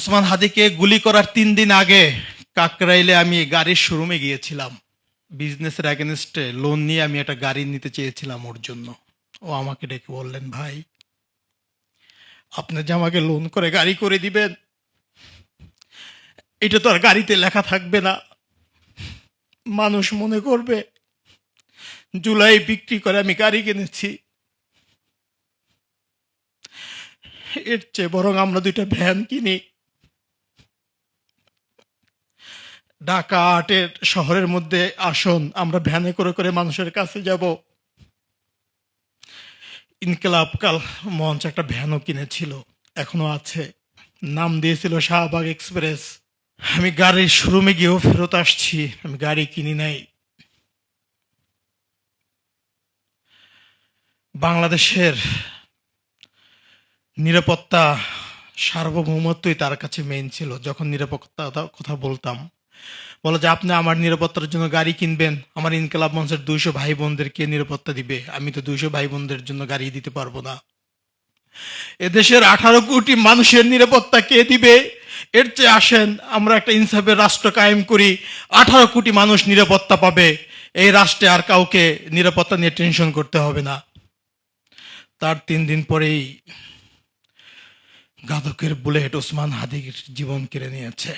ওসমান হাদিকে গুলি করার 3 দিন আগে কাকরাইলে আমি গাড়ির শোরুমে গিয়েছিলাম। বিজনেসের অ্যাগেনস্টে লোন নিয়ে আমি একটা গাড়ি নিতে চেয়েছিলাম ওর জন্য। ও আমাকে ডেকে বললেন, ভাই আপনি যে আমাকে লোন করে গাড়ি করে দিবেন, এটা তো আর গাড়িতে লেখা থাকবে না, মানুষ মনে করবে জুলাই বিক্রি করে আমি গাড়ি কিনেছি। এর চেয়ে বরং আমরা 2টা ভ্যান কিনি, ঢাকা 8-এর শহরের মধ্যে আসুন, আমরা ভ্যানে করে করে মানুষের কাছে যাব। ইনকিলাব কাল মঞ্চ একটা ভ্যানও কিনেছিল, এখনো আছে, নাম দিয়েছিল শাহবাগ এক্সপ্রেস। আমি গাড়ির শোরুমে গিয়েও ফেরত আসছি, আমি গাড়ি কিনি নাই। বাংলাদেশের নিরাপত্তা সার্বভৌমত্বই তার কাছে মেইন ছিল। যখন নিরাপত্তার কথা বলতাম, বলে যে আপনি আমার নিরাপত্তার জন্য গাড়ি কিনবেন, আমার ইনকিলাব মঞ্চের 200 ভাই বোনদের কে নিরাপত্তা দিবে? আমি তো 200 ভাই বোনদের জন্য গাড়ি দিতে পারবো না। এদেশের 18 কোটি মানুষের নিরাপত্তা কে দিবে? এর চেয়ে আসেন আমরা একটা ইনসাফের রাষ্ট্র কায়েম করি, 18 কোটি মানুষ নিরাপত্তা পাবে, এই রাষ্ট্রে আর কাউকে নিরাপত্তা নিয়ে টেনশন করতে হবে না। তার 3 দিন পরেই ঘাতকের বুলেট ওসমান হাদির জীবন কেড়ে নিয়েছে।